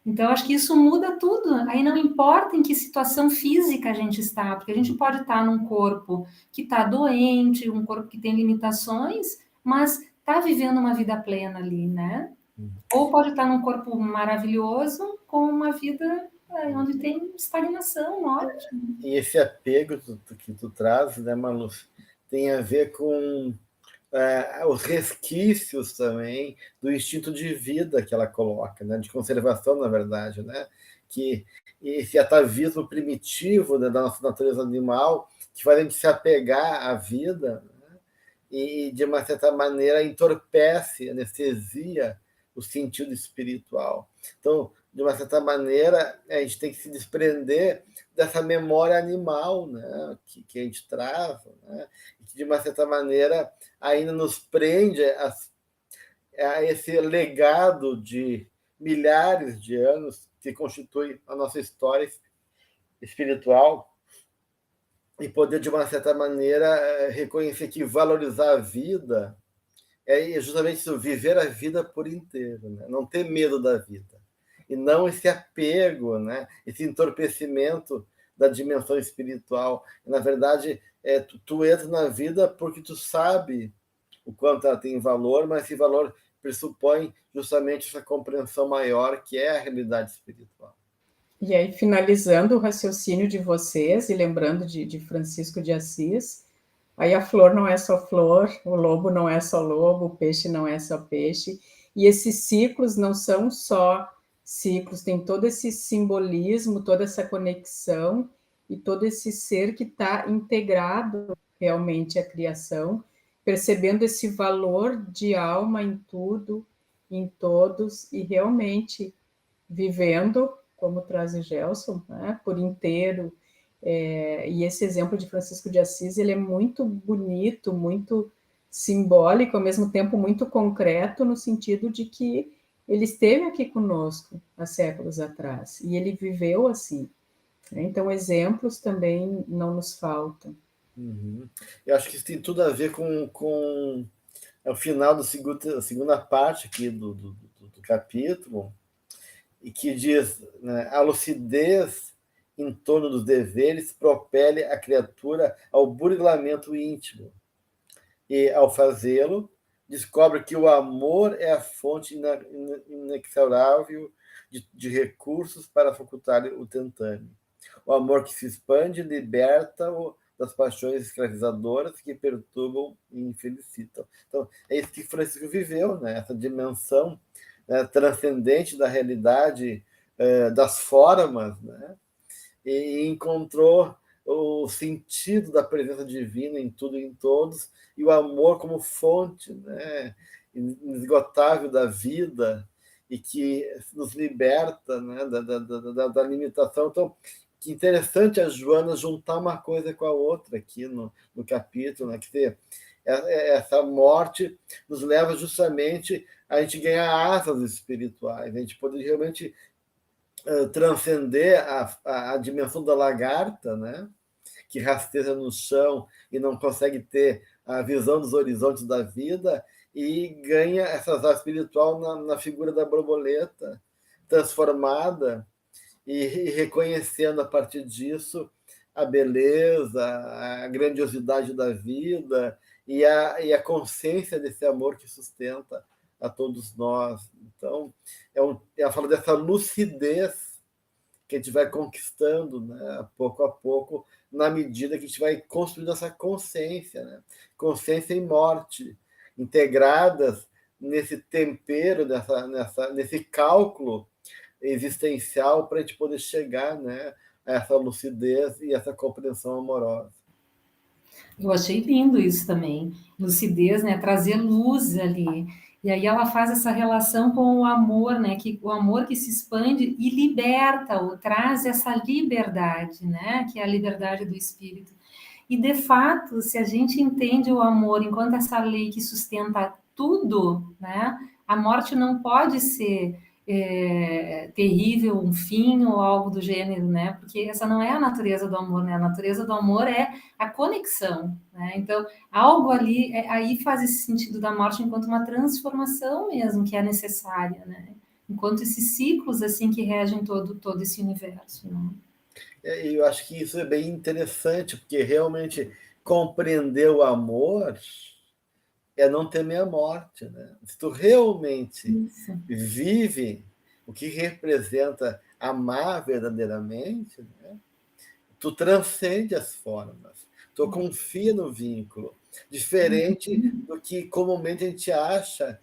Então, acho que isso muda tudo. Aí não importa em que situação física a gente está, porque a gente pode estar num corpo que está doente, um corpo que tem limitações, mas está vivendo uma vida plena ali, né? Ou pode estar num corpo maravilhoso com uma vida onde tem estagnação, ótimo. E esse apego que tu traz, né, Malu, tem a ver com os resquícios também do instinto de vida que ela coloca, né, de conservação, na verdade, né, que esse atavismo primitivo, né, da nossa natureza animal, que faz a gente se apegar à vida, né, e, de uma certa maneira, entorpece, anestesia o sentido espiritual. Então, de uma certa maneira, a gente tem que se desprender dessa memória animal, né, que a gente traz, né, e que, de uma certa maneira, ainda nos prende a esse legado de milhares de anos que constitui a nossa história espiritual, e poder, de uma certa maneira, reconhecer que valorizar a vida é justamente isso, viver a vida por inteiro, né? Não ter medo da vida. E não esse apego, né? Esse entorpecimento da dimensão espiritual. Na verdade, tu entra na vida porque tu sabe o quanto ela tem valor, mas esse valor pressupõe justamente essa compreensão maior que é a realidade espiritual. E aí, finalizando o raciocínio de vocês e lembrando de Francisco de Assis, aí a flor não é só flor, o lobo não é só lobo, o peixe não é só peixe, e esses ciclos não são só ciclos, tem todo esse simbolismo, toda essa conexão e todo esse ser que está integrado realmente à criação, percebendo esse valor de alma em tudo, em todos, e realmente vivendo, como traz o Gelson, né, por inteiro. E esse exemplo de Francisco de Assis, ele é muito bonito, muito simbólico, ao mesmo tempo muito concreto, no sentido de que ele esteve aqui conosco há séculos atrás, e ele viveu assim. Então, exemplos também não nos faltam. Uhum. Eu acho que isso tem tudo a ver com o final da segunda parte aqui do capítulo, e que diz, né, a lucidez em torno dos deveres propele a criatura ao burilamento íntimo, e, ao fazê-lo, descobre que o amor é a fonte inexorável de recursos para facultar o tentame. O amor que se expande liberta-o das paixões escravizadoras que perturbam e infelicitam. Então, é isso que Francisco viveu, né? Essa dimensão, né, transcendente da realidade, das formas, né? E encontrou o sentido da presença divina em tudo e em todos, e o amor como fonte, né, inesgotável da vida, e que nos liberta, né, da limitação. Então, que interessante a Joana juntar uma coisa com a outra aqui no capítulo, né, que essa morte nos leva justamente a gente ganhar asas espirituais, a gente poder realmente transcender a dimensão da lagarta, né, que rasteja no chão e não consegue ter a visão dos horizontes da vida, e ganha essa asas espiritual na figura da borboleta transformada, e reconhecendo a partir disso a beleza, a grandiosidade da vida, e a consciência desse amor que sustenta a todos nós. Então, ela fala dessa lucidez que a gente vai conquistando, né, pouco a pouco, na medida que a gente vai construindo essa consciência, né? Consciência e morte, integradas nesse tempero, nesse cálculo existencial, para a gente poder chegar, né, a essa lucidez e essa compreensão amorosa. Eu achei lindo isso também, lucidez, né? Trazer luz ali. E aí ela faz essa relação com o amor, né? Que o amor que se expande e liberta, ou traz essa liberdade, né? Que é a liberdade do espírito. E de fato, se a gente entende o amor enquanto essa lei que sustenta tudo, né? A morte não pode ser terrível, um fim ou algo do gênero, né? Porque essa não é a natureza do amor, né? A natureza do amor é a conexão, né? Então, algo ali, aí faz esse sentido da morte enquanto uma transformação mesmo que é necessária, né? enquanto esses ciclos assim que regem todo esse universo, né? Eu acho que isso é bem interessante, porque realmente compreender o amor é não temer a morte, né? Se tu realmente Isso. vive o que representa amar verdadeiramente, né? Tu transcende as formas, tu confia no vínculo, diferente do que comumente a gente acha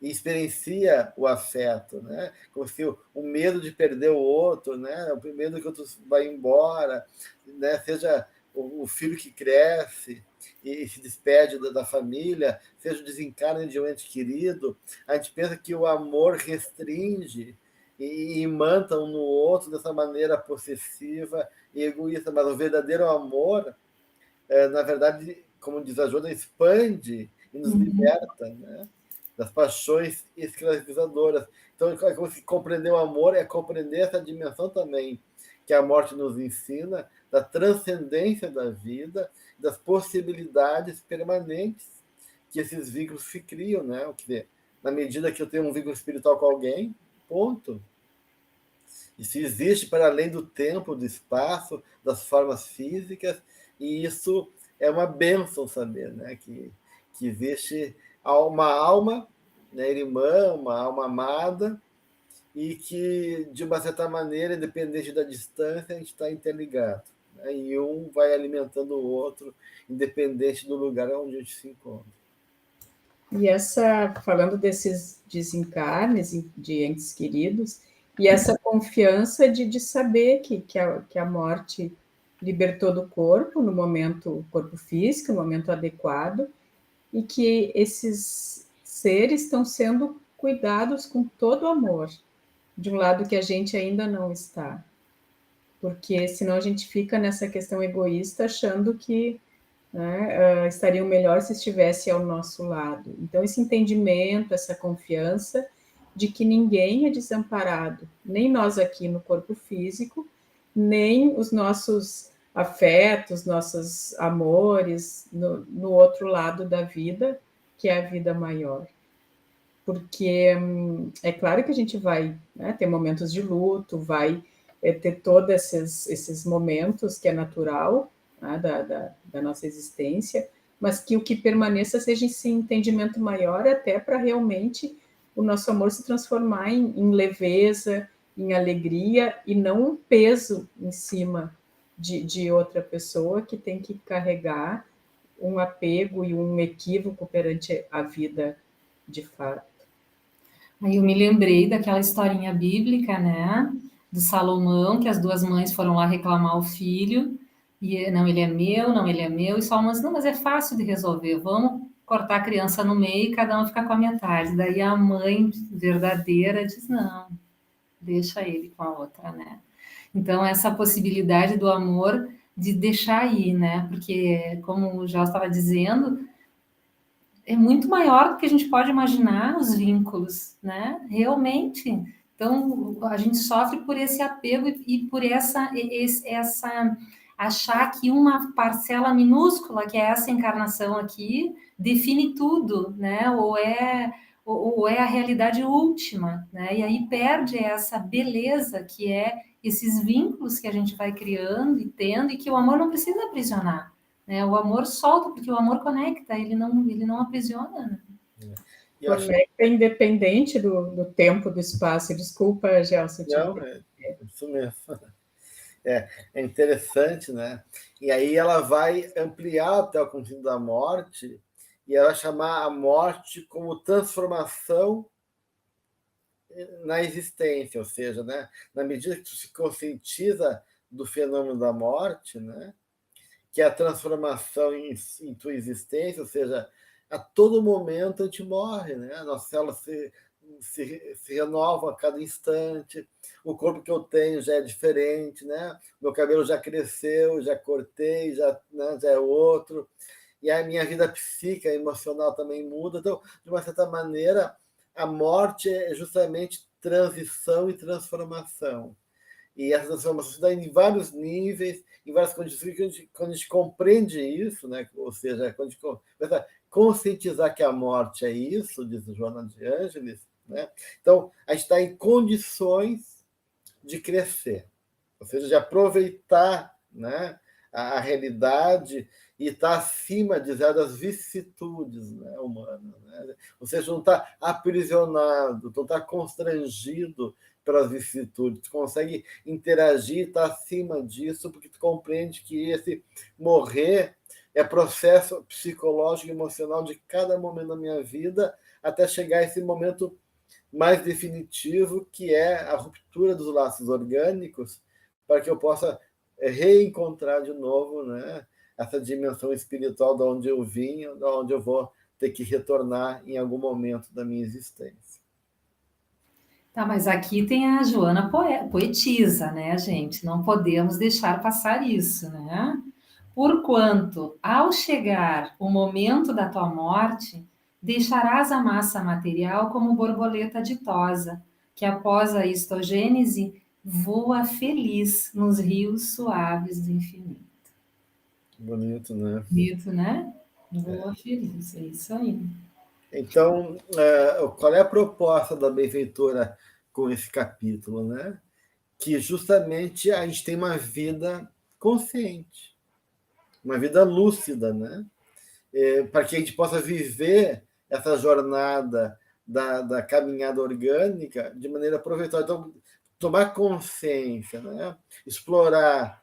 e experiencia o afeto, né? Como se o medo de perder o outro, né? O medo que o outro vai embora, né? Seja o filho que cresce e se despede da família, seja o desencarne de um ente querido, a gente pensa que o amor restringe e imanta um no outro dessa maneira possessiva e egoísta, mas o verdadeiro amor, na verdade, como diz a Joana, expande e nos liberta, né? Das paixões escravizadoras. Então, como se compreender o amor é compreender essa dimensão também que a morte nos ensina, da transcendência da vida, das possibilidades permanentes que esses vínculos se criam, né? Quer dizer, na medida que eu tenho um vínculo espiritual com alguém, ponto. Isso existe para além do tempo, do espaço, das formas físicas, e isso é uma bênção saber, né? Que existe uma alma, né, irmã, uma alma amada, e que, de uma certa maneira, independente da distância, a gente está interligado. Né? E um vai alimentando o outro, independente do lugar onde a gente se encontra. E falando desses desencarnes de entes queridos, e essa confiança de saber que a morte libertou do corpo, no momento, corpo físico, no momento adequado, e que esses seres estão sendo cuidados com todo o amor, de um lado que a gente ainda não está. Porque senão a gente fica nessa questão egoísta, achando que, né, estariam melhor se estivesse ao nosso lado. Então, esse entendimento, essa confiança de que ninguém é desamparado, nem nós aqui no corpo físico, nem os nossos afetos, nossos amores no outro lado da vida, que é a vida maior. Porque é claro que a gente vai, né, ter momentos de luto, vai ter todos esses momentos que é natural, né, da nossa existência, mas que o que permaneça seja esse entendimento maior, até para realmente o nosso amor se transformar em leveza, em alegria, e não um peso em cima de outra pessoa que tem que carregar um apego e um equívoco perante a vida de fato. Aí eu me lembrei daquela historinha bíblica, né? Do Salomão, que as duas mães foram lá reclamar o filho, e não, ele é meu, não, ele é meu, e Salomão disse, não, mas é fácil de resolver, vamos cortar a criança no meio e cada um ficar com a metade. Daí a mãe verdadeira diz, não, deixa ele com a outra, né? Então, essa possibilidade do amor de deixar ir, né? Porque, como o Jó estava dizendo, é muito maior do que a gente pode imaginar os vínculos, né? Realmente. Então, a gente sofre por esse apego e por essa achar que uma parcela minúscula, que é essa encarnação aqui, define tudo, né? Ou é a realidade última, né? E aí perde essa beleza que é esses vínculos que a gente vai criando e tendo, e que o amor não precisa aprisionar. Né? O amor solta, porque o amor conecta, ele não aprisiona. Né? Conecta independente do tempo, do espaço. Desculpa, Gelson. Não, é isso mesmo. É interessante, né? E aí ela vai ampliar até o conceito da morte e ela vai chamar a morte como transformação na existência, ou seja, né? Na medida que tu se conscientiza do fenômeno da morte, né? Que é a transformação em tua existência, ou seja, a todo momento a gente morre, né? A nossa célula se renova a cada instante, o corpo que eu tenho já é diferente, né? Meu cabelo já cresceu, já cortei, né, já é outro, e a minha vida psíquica, emocional também muda. Então, de uma certa maneira, a morte é justamente transição e transformação. E essa transformação se dá em vários níveis, em várias condições. Quando a gente compreende isso, né? Ou seja, quando a gente começa a conscientizar que a morte é isso, diz Joana de Ângeles, né? Então, a gente está em condições de crescer, ou seja, de aproveitar, né, a realidade e estar acima das vicissitudes, né, humanas. Né? Ou seja, não está aprisionado, não está constrangido pelas vicissitudes, tu consegue interagir, estar acima disso, porque tu compreende que esse morrer é processo psicológico e emocional de cada momento da minha vida, até chegar a esse momento mais definitivo, que é a ruptura dos laços orgânicos, para que eu possa reencontrar de novo, né, essa dimensão espiritual de onde eu vim, de onde eu vou ter que retornar em algum momento da minha existência. Tá, mas aqui tem a Joana poetisa, né, gente? Não podemos deixar passar isso, né? Porquanto, ao chegar o momento da tua morte, deixarás a massa material como borboleta ditosa, que após a histogênese voa feliz nos rios suaves do infinito. Bonito, né? Bonito, né? Voa feliz, é isso aí. Então, qual é a proposta da benfeitora com esse capítulo, né? Que justamente a gente tem uma vida consciente, uma vida lúcida, né? Para que a gente possa viver essa jornada da caminhada orgânica de maneira proveitosa. Então, tomar consciência, né? Explorar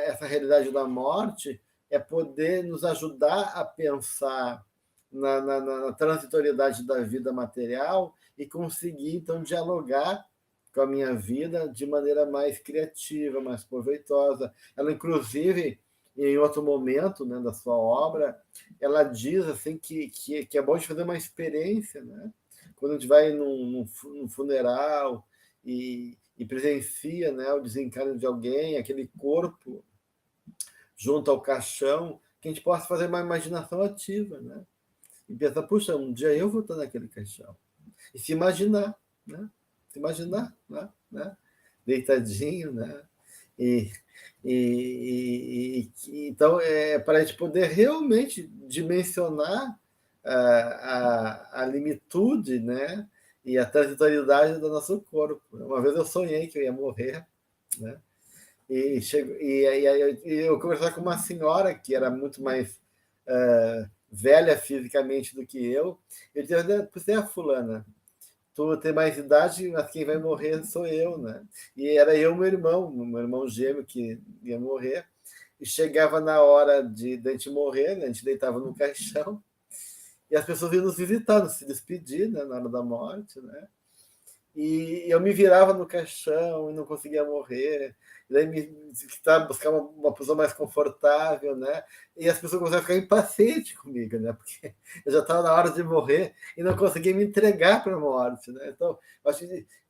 essa realidade da morte é poder nos ajudar a pensar na transitoriedade da vida material e conseguir, então, dialogar com a minha vida de maneira mais criativa, mais proveitosa. Ela, inclusive, em outro momento, né, da sua obra, ela diz assim que é bom de fazer uma experiência, né? Quando a gente vai num funeral e presencia, né, o desencarne de alguém, aquele corpo junto ao caixão, que a gente possa fazer uma imaginação ativa, né? E pensar, puxa, um dia eu vou estar naquele caixão. E se imaginar, né? Se imaginar, né? Deitadinho, né? Então, para a gente poder realmente dimensionar a limitude, né? E a transitoriedade do nosso corpo. Uma vez eu sonhei que eu ia morrer, né? Eu conversava com uma senhora que era muito mais velha fisicamente do que eu dizia, você é a fulana, tu tem mais idade, mas quem vai morrer sou eu, né? E era eu e meu irmão gêmeo que ia morrer, e chegava na hora de a gente morrer, né? A gente deitava no caixão, e as pessoas iam nos visitar, se despedir, né? Na hora da morte, né? E eu me virava no caixão e não conseguia morrer. E daí me buscar uma posição mais confortável, né? E as pessoas começaram a ficar impacientes comigo, né? Porque eu já estava na hora de morrer e não conseguia me entregar para a morte, né? Então,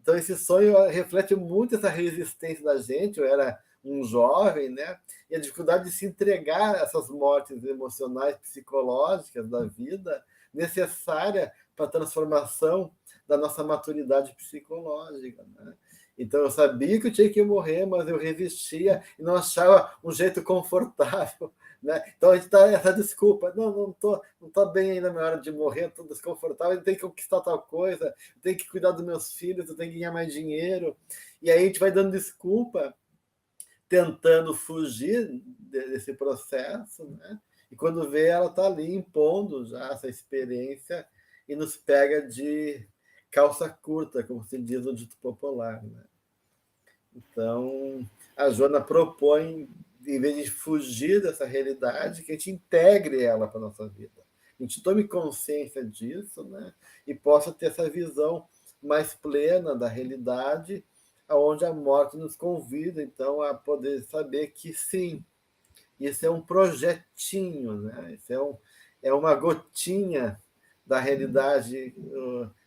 então esse sonho reflete muito essa resistência da gente. Eu era um jovem, né? E a dificuldade de se entregar a essas mortes emocionais, psicológicas da vida, necessária para a transformação da nossa maturidade psicológica, né? Então eu sabia que eu tinha que morrer, mas eu resistia e não achava um jeito confortável, né? Então a gente tá essa desculpa, não tô bem ainda na hora de morrer, estou desconfortável, eu tenho que conquistar tal coisa, eu tenho que cuidar dos meus filhos, eu tenho que ganhar mais dinheiro, e aí a gente vai dando desculpa, tentando fugir desse processo, né? E quando vê, ela está ali impondo já essa experiência e nos pega de calça curta, como se diz no dito popular, né? Então, a Joana propõe, em vez de fugir dessa realidade, que a gente integre ela para a nossa vida. A gente tome consciência disso, né? E possa ter essa visão mais plena da realidade, onde a morte nos convida, então, a poder saber que, sim, isso é um projetinho, né? Isso é uma gotinha da realidade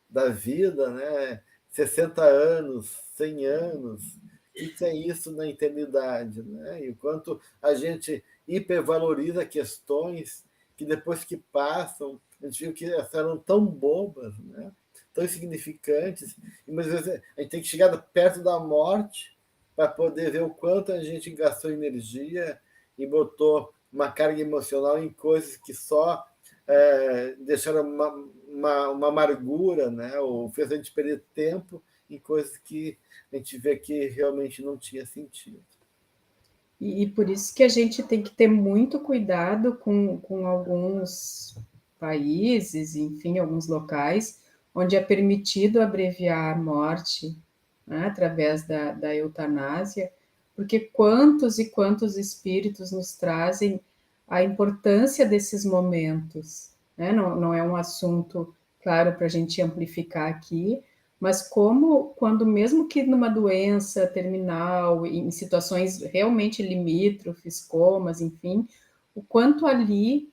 da vida, né? 60 anos, 100 anos, isso é isso na eternidade, né? E o quanto a gente hipervaloriza questões que depois que passam, a gente viu que elas eram tão bobas, né? Tão insignificantes, e muitas vezes a gente tem que chegar perto da morte para poder ver o quanto a gente gastou energia e botou uma carga emocional em coisas que só deixaram uma amargura, né? Ou fez a gente perder tempo em coisas que a gente vê que realmente não tinha sentido. E por isso que a gente tem que ter muito cuidado com alguns países, enfim, alguns locais, onde é permitido abreviar a morte, né, através da eutanásia, porque quantos e quantos espíritos nos trazem a importância desses momentos, né? Não é um assunto, claro, para a gente amplificar aqui, mas como quando mesmo que numa doença terminal, em situações realmente limítrofes, comas, enfim, o quanto ali,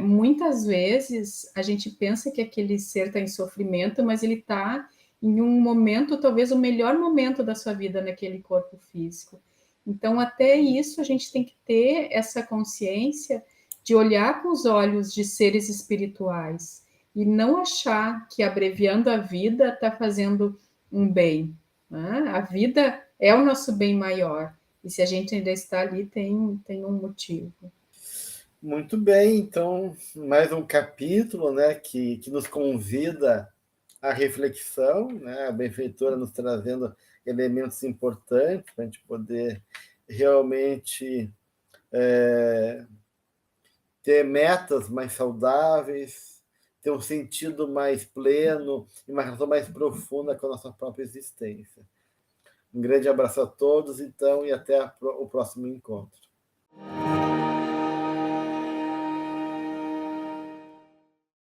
muitas vezes, a gente pensa que aquele ser está em sofrimento, mas ele está em um momento, talvez o melhor momento da sua vida naquele corpo físico. Então, até isso, a gente tem que ter essa consciência de olhar com os olhos de seres espirituais e não achar que abreviando a vida está fazendo um bem. Né? A vida é o nosso bem maior. E se a gente ainda está ali, tem um motivo. Muito bem, então, mais um capítulo, né, que nos convida à reflexão, né, a benfeitora nos trazendo elementos importantes para a gente poder realmente ter metas mais saudáveis, ter um sentido mais pleno e uma relação mais profunda com a nossa própria existência. Um grande abraço a todos, então, e até o próximo encontro.